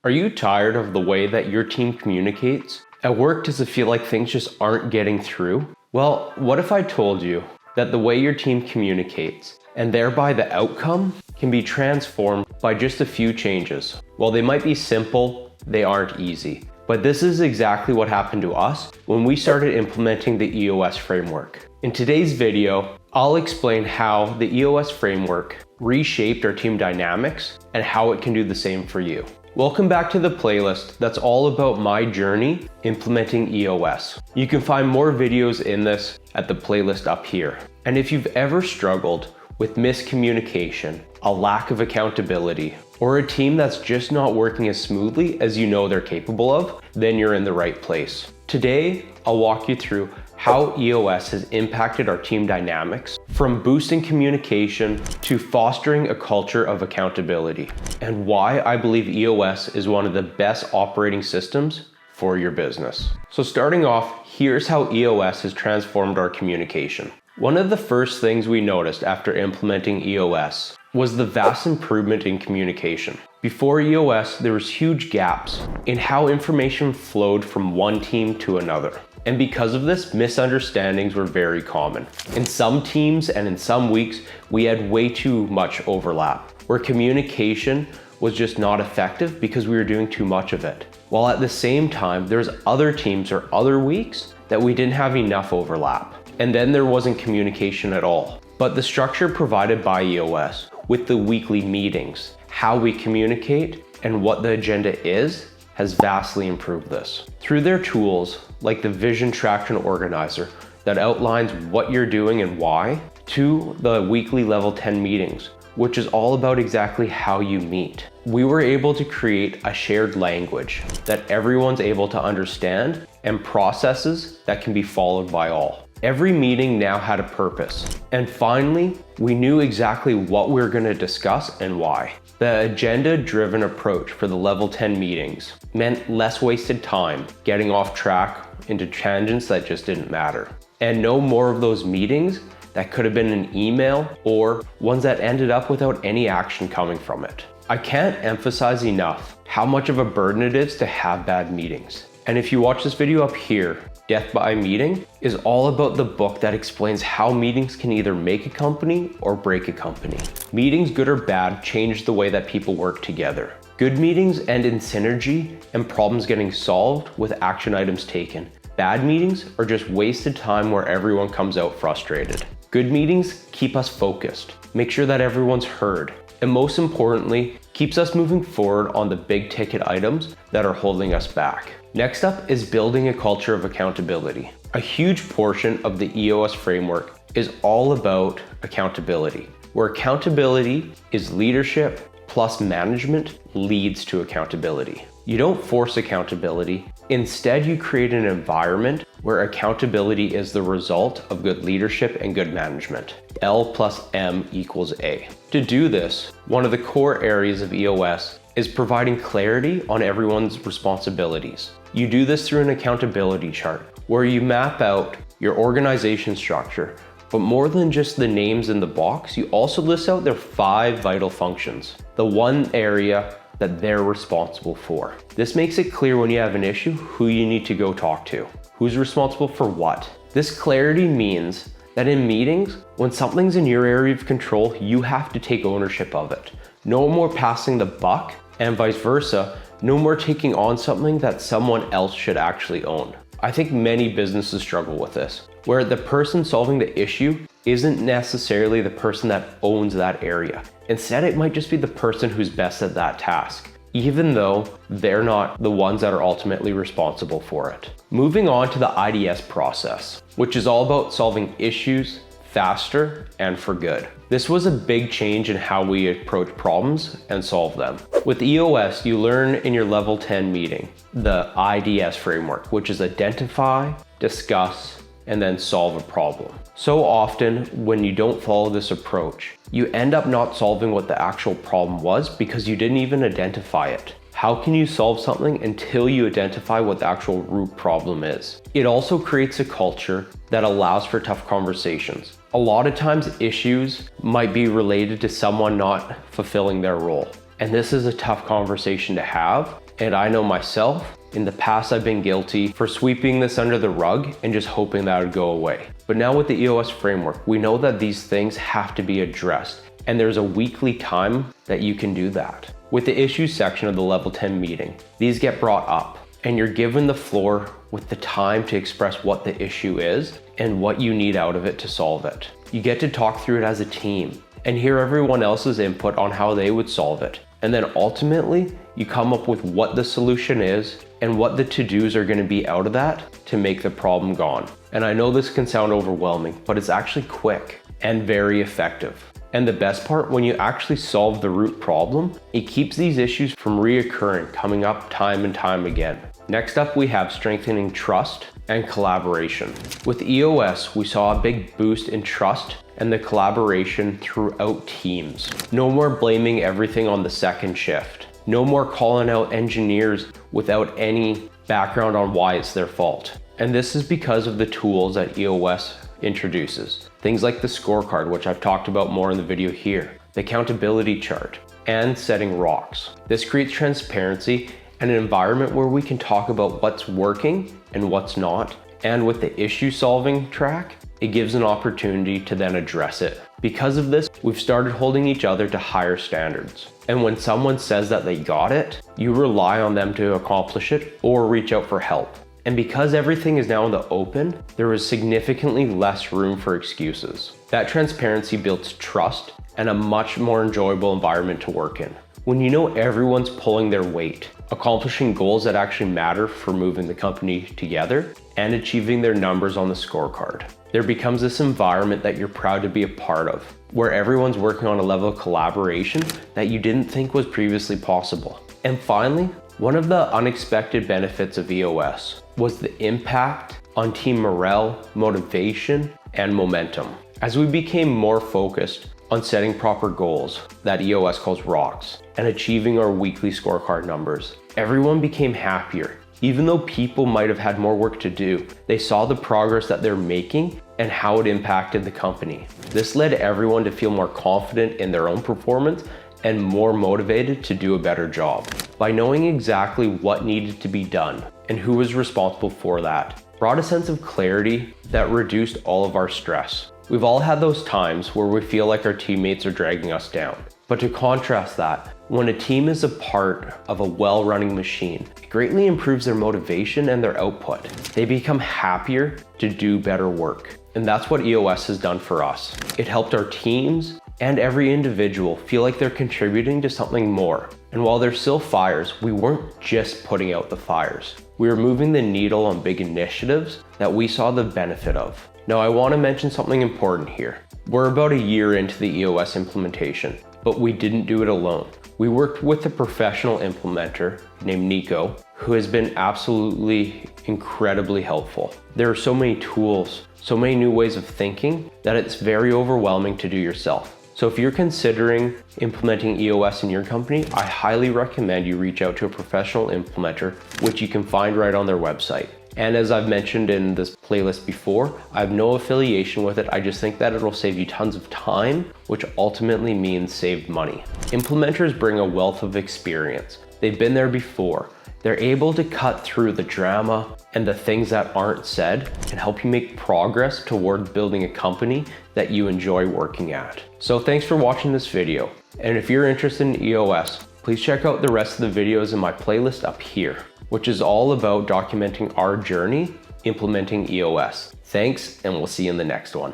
Are you tired of the way that your team communicates? At work, does it feel like things just aren't getting through? Well, what if I told you that the way your team communicates, and thereby the outcome, can be transformed by just a few changes? While they might be simple, they aren't easy. But this is exactly what happened to us when we started implementing the EOS framework. In today's video, I'll explain how the EOS framework reshaped our team dynamics and how it can do the same for you. Welcome back to the playlist that's all about my journey implementing EOS. You can find more videos in this at the playlist up here. And if you've ever struggled with miscommunication, a lack of accountability, or a team that's just not working as smoothly as you know they're capable of, then you're in the right place. Today, I'll walk you through how EOS has impacted our team dynamics, from boosting communication to fostering a culture of accountability, and why I believe EOS is one of the best operating systems for your business. So starting off, here's how EOS has transformed our communication. One of the first things we noticed after implementing EOS was the vast improvement in communication. Before EOS, there was huge gaps in how information flowed from one team to another. And because of this, misunderstandings were very common. In some teams and in some weeks, we had way too much overlap, where communication was just not effective because we were doing too much of it. While at the same time, there's other teams or other weeks that we didn't have enough overlap. And then there wasn't communication at all. But the structure provided by EOS with the weekly meetings, how we communicate, and what the agenda is, has vastly improved this. Through their tools, like the Vision Traction Organizer that outlines what you're doing and why, to the weekly level 10 meetings, which is all about exactly how you meet. We were able to create a shared language that everyone's able to understand and processes that can be followed by all. Every meeting now had a purpose. And finally, we knew exactly what we were going to discuss and why. The agenda-driven approach for the level 10 meetings meant less wasted time getting off track into tangents that just didn't matter. And no more of those meetings that could have been an email or ones that ended up without any action coming from it. I can't emphasize enough how much of a burden it is to have bad meetings. And if you watch this video up here, Death by Meeting is all about the book that explains how meetings can either make a company or break a company. Meetings, good or bad, change the way that people work together. Good meetings end in synergy and problems getting solved with action items taken. Bad meetings are just wasted time where everyone comes out frustrated. Good meetings keep us focused, make sure that everyone's heard, and most importantly, keeps us moving forward on the big ticket items that are holding us back. Next up is building a culture of accountability. A huge portion of the EOS framework is all about accountability, where accountability is leadership plus management leads to accountability. You don't force accountability. Instead, you create an environment where accountability is the result of good leadership and good management. L plus M equals A. To do this, one of the core areas of EOS is providing clarity on everyone's responsibilities. You do this through an accountability chart where you map out your organization structure, but more than just the names in the box, you also list out their 5 vital functions, the one area that they're responsible for. This makes it clear when you have an issue who you need to go talk to, who's responsible for what. This clarity means that in meetings, when something's in your area of control, you have to take ownership of it. No more passing the buck, and vice versa, no more taking on something that someone else should actually own. I think many businesses struggle with this, where the person solving the issue isn't necessarily the person that owns that area. Instead, it might just be the person who's best at that task, even though they're not the ones that are ultimately responsible for it. Moving on to the IDS process, which is all about solving issues faster and for good. This was a big change in how we approach problems and solve them. With EOS, you learn in your level 10 meeting the IDS framework, which is identify, discuss, and then solve a problem. So often when you don't follow this approach, you end up not solving what the actual problem was because you didn't even identify it. How can you solve something until you identify what the actual root problem is? It also creates a culture that allows for tough conversations. A lot of times issues might be related to someone not fulfilling their role. And this is a tough conversation to have And I know myself, in the past I've been guilty for sweeping this under the rug and just hoping that it would go away. But now with the EOS framework, we know that these things have to be addressed, and there's a weekly time that you can do that. With the issues section of the level 10 meeting, these get brought up, and you're given the floor with the time to express what the issue is and what you need out of it to solve it. You get to talk through it as a team and hear everyone else's input on how they would solve it. And then ultimately, you come up with what the solution is and what the to-dos are gonna be out of that to make the problem gone. And I know this can sound overwhelming, but it's actually quick and very effective. And the best part, when you actually solve the root problem, it keeps these issues from reoccurring, coming up time and time again. Next up, we have strengthening trust and collaboration. With EOS, we saw a big boost in trust and the collaboration throughout teams. No more blaming everything on the second shift. No more calling out engineers without any background on why it's their fault. And this is because of the tools that EOS introduces. Things like the scorecard, which I've talked about more in the video here, the accountability chart, and setting rocks. This creates transparency and an environment where we can talk about what's working and what's not. And with the issue solving track, it gives an opportunity to then address it. Because of this, we've started holding each other to higher standards. And when someone says that they got it, you rely on them to accomplish it or reach out for help. And because everything is now in the open, there is significantly less room for excuses. That transparency builds trust and a much more enjoyable environment to work in. When you know everyone's pulling their weight, accomplishing goals that actually matter for moving the company together, and achieving their numbers on the scorecard, there becomes this environment that you're proud to be a part of, where everyone's working on a level of collaboration that you didn't think was previously possible. And finally, one of the unexpected benefits of EOS was the impact on team morale, motivation, and momentum. As we became more focused on setting proper goals that EOS calls rocks and achieving our weekly scorecard numbers, everyone became happier. Even though people might have had more work to do, they saw the progress that they're making and how it impacted the company. This led everyone to feel more confident in their own performance and more motivated to do a better job. By knowing exactly what needed to be done and who was responsible for that, brought a sense of clarity that reduced all of our stress. We've all had those times where we feel like our teammates are dragging us down. But to contrast that, when a team is a part of a well-running machine, it greatly improves their motivation and their output. They become happier to do better work. And that's what EOS has done for us. It helped our teams and every individual feel like they're contributing to something more. And while there's still fires, we weren't just putting out the fires. We were moving the needle on big initiatives that we saw the benefit of. Now, I want to mention something important here. We're about a year into the EOS implementation, but we didn't do it alone. We worked with a professional implementer named Nico, who has been absolutely incredibly helpful. There are so many tools, so many new ways of thinking that it's very overwhelming to do yourself. So if you're considering implementing EOS in your company, I highly recommend you reach out to a professional implementer, which you can find right on their website. And as I've mentioned in this playlist before, I have no affiliation with it. I just think that it'll save you tons of time, which ultimately means saved money. Implementers bring a wealth of experience. They've been there before. They're able to cut through the drama and the things that aren't said and help you make progress toward building a company that you enjoy working at. So thanks for watching this video. And if you're interested in EOS, please check out the rest of the videos in my playlist up here, which is all about documenting our journey implementing EOS. Thanks, and we'll see you in the next one.